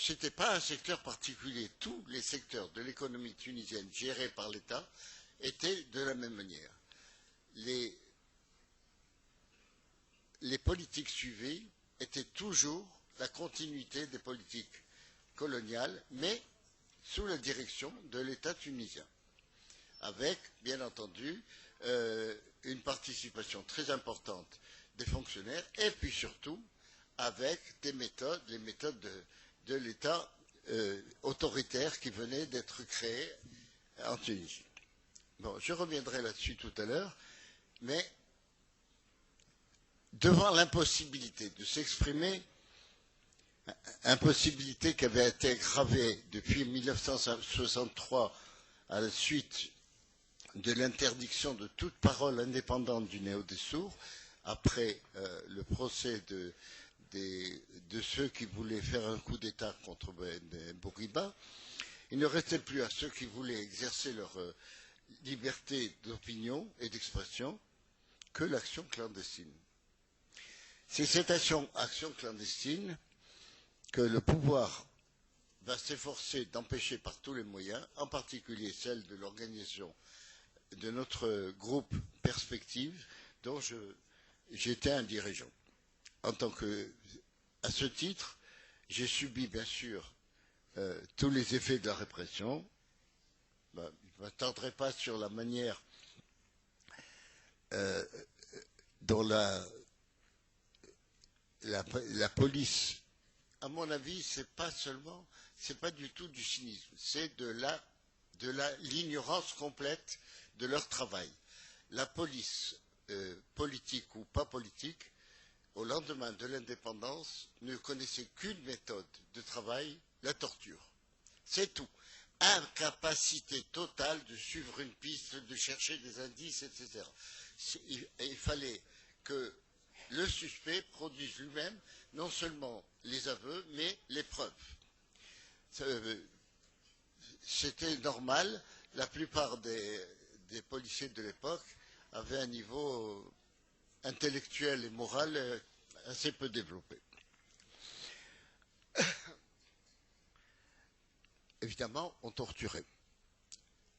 ce n'était pas un secteur particulier. Tous les secteurs de l'économie tunisienne gérés par l'État étaient de la même manière. Les politiques suivies étaient toujours la continuité des politiques coloniales, mais sous la direction de l'État tunisien, avec, bien entendu, une participation très importante des fonctionnaires, et puis surtout avec les méthodes de l'État autoritaire qui venait d'être créé en Tunisie. Bon, je reviendrai là-dessus tout à l'heure, mais devant l'impossibilité de s'exprimer, impossibilité qui avait été aggravée depuis 1963 à la suite de l'interdiction de toute parole indépendante du Néo des Sourds, après le procès de ceux qui voulaient faire un coup d'État contre Bourguiba, il ne restait plus à ceux qui voulaient exercer leur liberté d'opinion et d'expression que l'action clandestine. C'est cette action clandestine que le pouvoir va s'efforcer d'empêcher par tous les moyens, en particulier celle de l'organisation de notre groupe Perspective, dont j'étais un dirigeant. À ce titre, j'ai subi bien sûr tous les effets de la répression. Je ne m'attarderai pas sur la manière dont la police, à mon avis, c'est pas du tout du cynisme, c'est de l'ignorance complète de leur travail. La police, politique ou pas politique, au lendemain de l'indépendance, ne connaissait qu'une méthode de travail, la torture. C'est tout. Incapacité totale de suivre une piste, de chercher des indices, etc. Il fallait que le suspect produise lui-même non seulement les aveux, mais les preuves. C'était normal. La plupart des policiers de l'époque avaient un niveau intellectuel et moral assez peu développé. Évidemment, on torturait.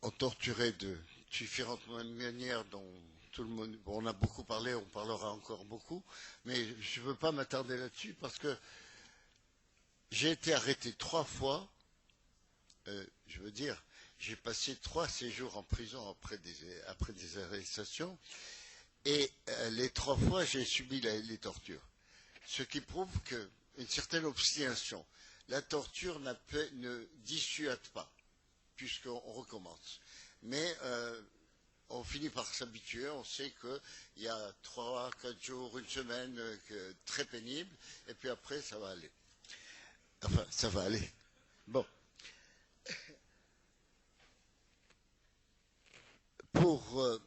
On torturait de différentes manières dont tout le monde, on a beaucoup parlé, on parlera encore beaucoup, mais je ne veux pas m'attarder là-dessus parce que j'ai été arrêté 3 fois, je veux dire, j'ai passé 3 séjours en prison après des arrestations, et les 3 fois j'ai subi les tortures. Ce qui prouve qu'une certaine obstination. La torture ne dissuade pas, puisqu'on recommence. Mais on finit par s'habituer, on sait qu'il y a 3, 4 jours, une semaine très pénible, et puis après ça va aller. Enfin, ça va aller. Bon. Pour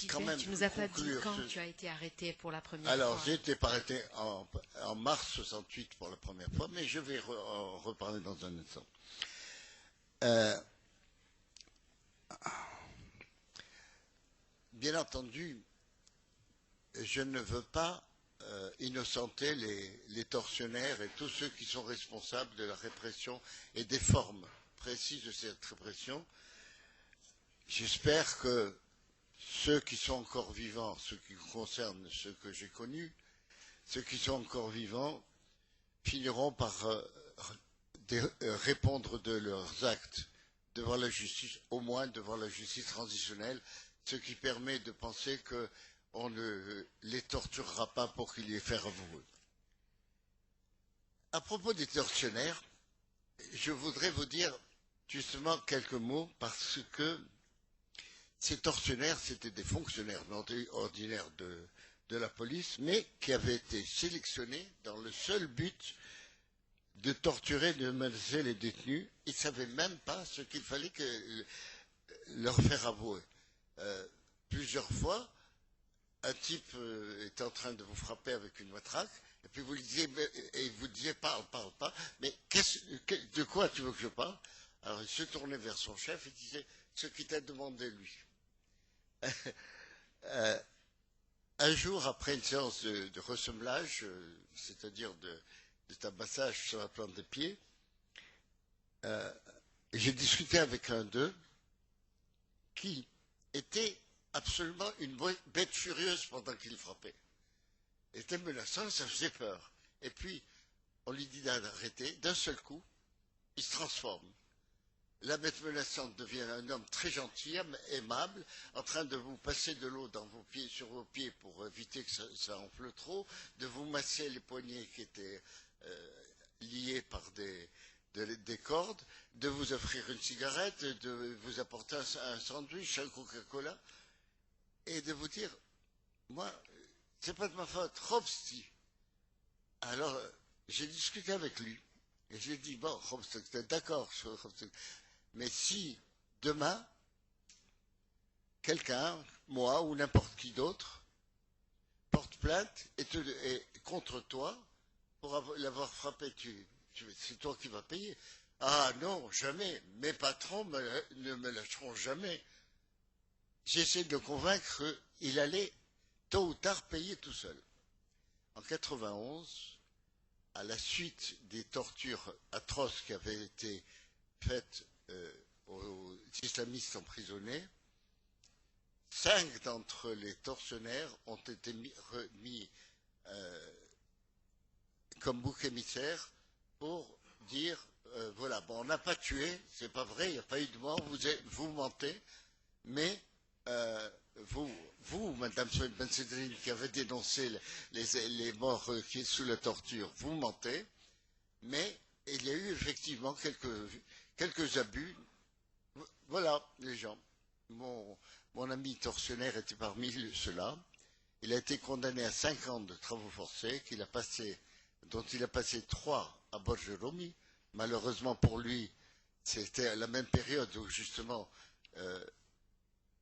quand même tu nous as pas dit quand tu as été arrêté pour la première fois. Alors, j'ai été arrêté en mars 68 pour la première fois, mais je vais en reparler dans un instant. Bien entendu, je ne veux pas innocenter les tortionnaires et tous ceux qui sont responsables de la répression et des formes précises de cette répression. J'espère que ceux qui sont encore vivants, ceux qui concernent ceux que j'ai connus, ceux qui sont encore vivants finiront par répondre de leurs actes devant la justice, au moins devant la justice transitionnelle, ce qui permet de penser qu'on ne les torturera pas pour qu'ils les fassent avouer. À propos des tortionnaires, je voudrais vous dire justement quelques mots parce que ces tortionnaires, c'était des fonctionnaires ordinaires de la police, mais qui avaient été sélectionnés dans le seul but de torturer, de menacer les détenus. Ils ne savaient même pas ce qu'il fallait leur faire avouer. Plusieurs fois, un type est en train de vous frapper avec une matraque, et puis vous lui disiez, et vous disiez parle, mais de quoi tu veux que je parle? Alors il se tournait vers son chef et disait ce qu'il t'a demandé lui. Un jour, après une séance de ressemblage, c'est-à-dire de tabassage sur la plante des pieds. J'ai discuté avec un d'eux qui était absolument une bête furieuse pendant qu'il frappait. Il était menaçant, ça faisait peur. Et puis, on lui dit d'arrêter, d'un seul coup, il se transforme. La bête menaçante devient un homme très gentil, aimable, en train de vous passer de l'eau sur vos pieds pour éviter que ça enfle trop, de vous masser les poignets qui étaient liés par des cordes, de vous offrir une cigarette, de vous apporter un sandwich, un Coca-Cola, et de vous dire, moi, c'est pas de ma faute, Robsti. Alors, j'ai discuté avec lui, et j'ai dit, bon, Robsti, t'es d'accord sur Robsti, mais si demain, quelqu'un, moi ou n'importe qui d'autre, porte plainte et contre toi pour l'avoir frappé, c'est toi qui vas payer. Ah non, jamais. Mes patrons ne me lâcheront jamais. J'essaie de le convaincre qu'il allait tôt ou tard payer tout seul. En 91, à la suite des tortures atroces qui avaient été faites aux islamistes emprisonnés, 5 d'entre les tortionnaires ont été mis comme bouc émissaire pour dire voilà, bon, on n'a pas tué, c'est pas vrai, il n'y a pas eu de mort, vous mentez, mais vous, Madame Ben Cédrine, qui avez dénoncé les morts qui sont sous la torture, vous mentez, mais il y a eu effectivement quelques abus. Voilà, les gens. Mon ami tortionnaire était parmi ceux-là. Il a été condamné à 5 ans de travaux forcés dont il a passé 3 à Borgeroni. Malheureusement pour lui, c'était à la même période où justement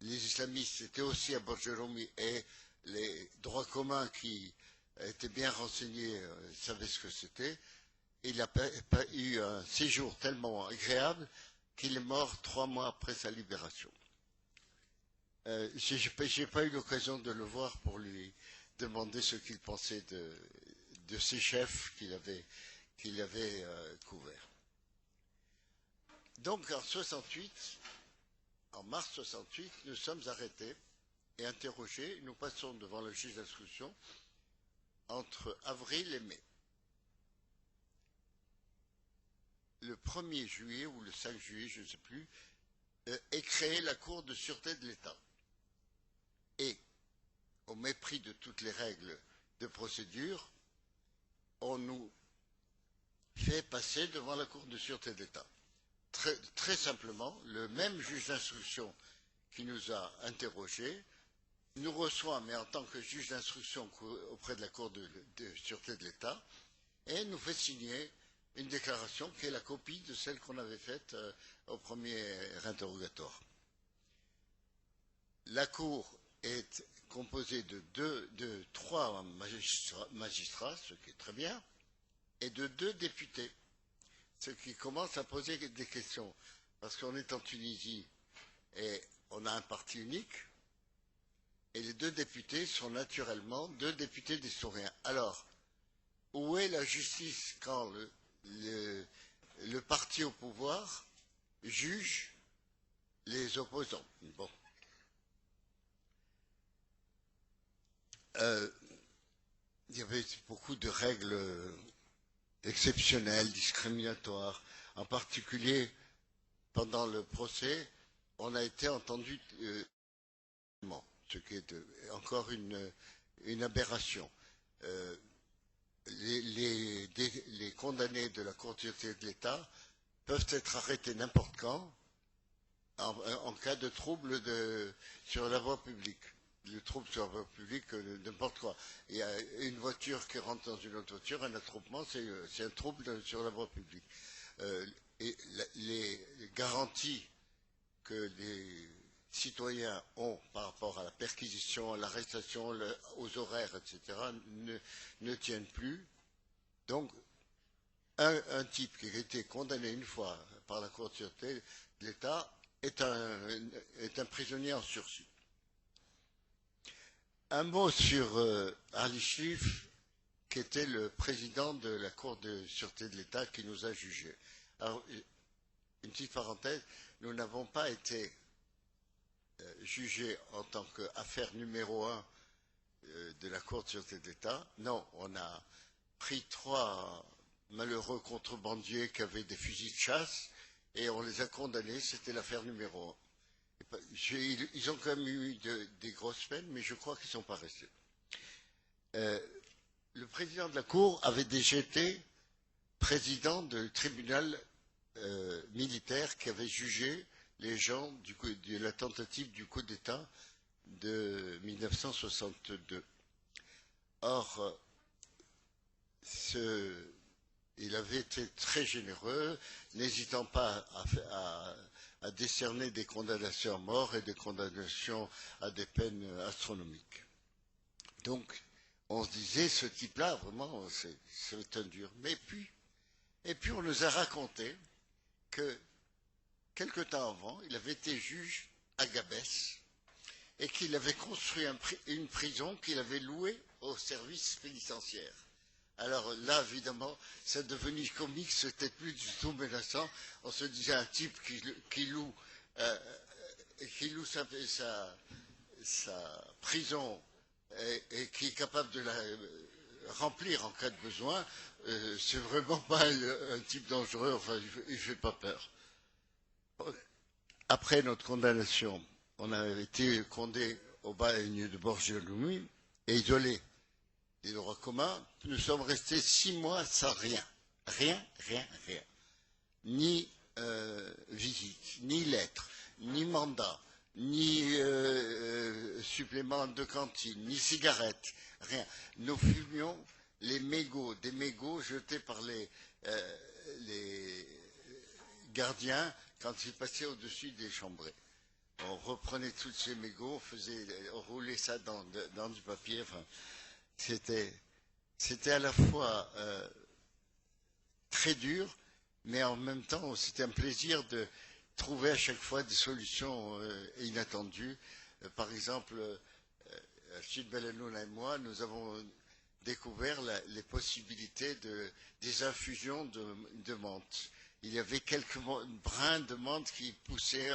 les islamistes étaient aussi à Borgeroni et les droits communs qui étaient bien renseignés savaient ce que c'était. Il n'a pas eu un séjour tellement agréable qu'il est mort 3 mois après sa libération. J'ai pas eu l'occasion de le voir pour lui demander ce qu'il pensait de ses chefs qu'il avait couverts. Donc en mars 68, nous sommes arrêtés et interrogés. Nous passons devant le juge d'instruction entre avril et mai. Le 1er juillet ou le 5 juillet, je ne sais plus, est créée la Cour de sûreté de l'État. Et, au mépris de toutes les règles de procédure, on nous fait passer devant la Cour de sûreté de l'État. Très simplement, le même juge d'instruction qui nous a interrogés nous reçoit, mais en tant que juge d'instruction auprès de la Cour de sûreté de l'État, et nous fait signer une déclaration qui est la copie de celle qu'on avait faite au premier interrogatoire. La Cour est composée de 3 magistrats, ce qui est très bien, et de 2 députés, ce qui commence à poser des questions. Parce qu'on est en Tunisie et on a un parti unique, et les 2 députés sont naturellement 2 députés d'historiens. Alors, où est la justice quand le parti au pouvoir juge les opposants? Bon. Il y avait beaucoup de règles exceptionnelles, discriminatoires. En particulier, pendant le procès, on a été entendu ce qui est encore une aberration. Les condamnés de la Cour de sûreté de l'État peuvent être arrêtés n'importe quand en cas de trouble sur la voie publique. Le trouble sur la voie publique, n'importe quoi. Il y a une voiture qui rentre dans une autre voiture, un attroupement, c'est un trouble sur la voie publique. Et les garanties que les citoyens ont par rapport à la perquisition, à l'arrestation, aux horaires, etc., ne tiennent plus. Donc, un type qui a été condamné une fois par la Cour de sûreté de l'État est un prisonnier en sursis. Un mot sur Ali Schiff, qui était le président de la Cour de sûreté de l'État qui nous a jugés. Alors, une petite parenthèse, nous n'avons pas été jugés en tant qu'affaire numéro 1 de la Cour de sûreté de l'État. Non, on a pris 3 malheureux contrebandiers qui avaient des fusils de chasse et on les a condamnés, c'était l'affaire numéro 1. Ils ont quand même eu des grosses peines, mais je crois qu'ils ne sont pas restés. Le président de la Cour avait déjà été président du tribunal militaire qui avait jugé les gens de la tentative du coup d'État de 1962. Or, il avait été très généreux, n'hésitant pas à décerner des condamnations à mort et des condamnations à des peines astronomiques. Donc, on se disait, ce type-là, vraiment, c'est un dur. Et puis on nous a raconté que, quelque temps avant, il avait été juge à Gabès et qu'il avait construit une prison qu'il avait louée au service pénitentiaire. Alors là, évidemment, c'est devenu comique, c'était plus du tout menaçant. On se disait un type qui loue sa prison et qui est capable de la remplir en cas de besoin, c'est vraiment pas un type dangereux, enfin, il fait pas peur. Après notre condamnation, on a été condamné au bagne de Borgelumi et isolé des droits communs. Nous sommes restés 6 mois sans rien. Rien. Ni visite, ni lettre, ni mandat, ni supplément de cantine, ni cigarette, rien. Nous fumions des mégots jetés par les gardiens quand ils passaient au-dessus des chambrées. On reprenait tous ces mégots, on roulait ça dans du papier. Enfin, c'était à la fois très dur, mais en même temps, c'était un plaisir de trouver à chaque fois des solutions inattendues. Par exemple, Achille Bellanouna et moi, nous avons découvert les possibilités des infusions de menthe. Il y avait quelques brins de menthe qui poussaient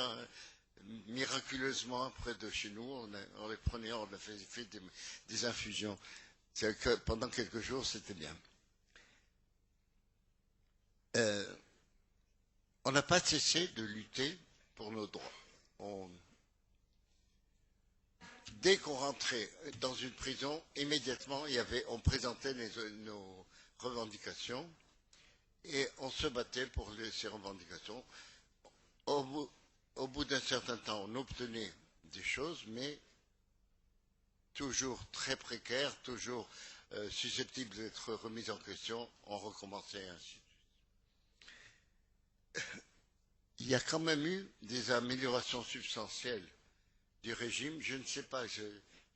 miraculeusement près de chez nous. On les prenait, on a fait des infusions. Pendant quelques jours, c'était bien. On n'a pas cessé de lutter pour nos droits. Dès qu'on rentrait dans une prison, immédiatement, on présentait nos revendications et on se battait pour ces revendications. Au bout d'un certain temps, on obtenait des choses, mais toujours très précaires, toujours susceptibles d'être remises en question, on recommençait ainsi. Il y a quand même eu des améliorations substantielles du régime. Je ne sais pas,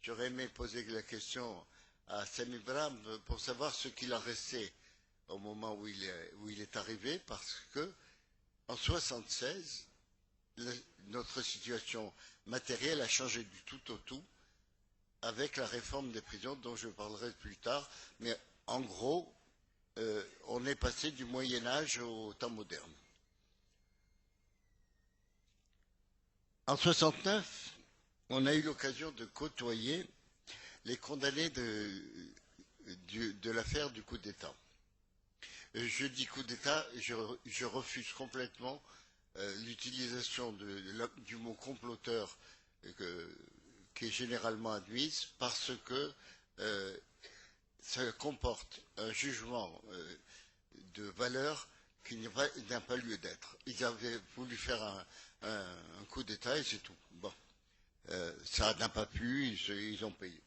j'aurais aimé poser la question à Sami Bram pour savoir ce qu'il en restait au moment où il est arrivé, parce que en 1976, notre situation matérielle a changé du tout au tout avec la réforme des prisons dont je parlerai plus tard, mais en gros, on est passé du Moyen-Âge au temps moderne. En 1969, on a eu l'occasion de côtoyer les condamnés de l'affaire du coup d'État. Je dis coup d'État, je refuse complètement l'utilisation du mot comploteur qui est généralement admise parce que ça comporte un jugement de valeur qui n'a pas lieu d'être. Ils avaient voulu faire un coup d'État et c'est tout. Bon, ça n'a pas pu, ils ont payé.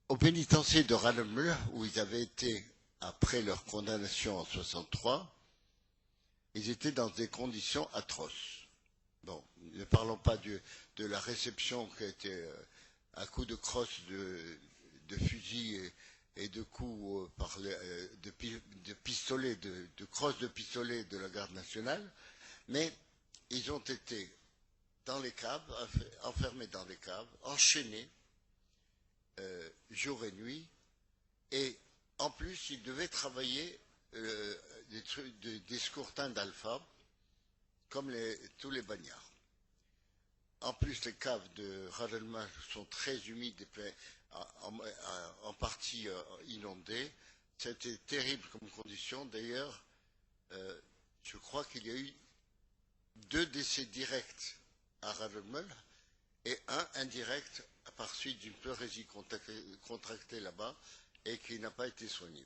Au pénitencier de Ranelagh, où ils avaient été après leur condamnation en 1963, ils étaient dans des conditions atroces. Bon, ne parlons pas de la réception qui a été à coups de crosse de fusil et de coups de pistolet, de crosse de pistolet de la garde nationale, mais ils ont été dans les caves, enfermés dans les caves, enchaînés, jour et nuit, et en plus, ils devaient travailler des scourtins d'alpha, comme tous les bagnards. En plus, les caves de Radelma sont très humides et en partie inondées. C'était terrible comme condition. D'ailleurs, je crois qu'il y a eu 2 décès directs à Radelmel et un indirect par suite d'une pleurésie contractée là-bas et qui n'a pas été soigné.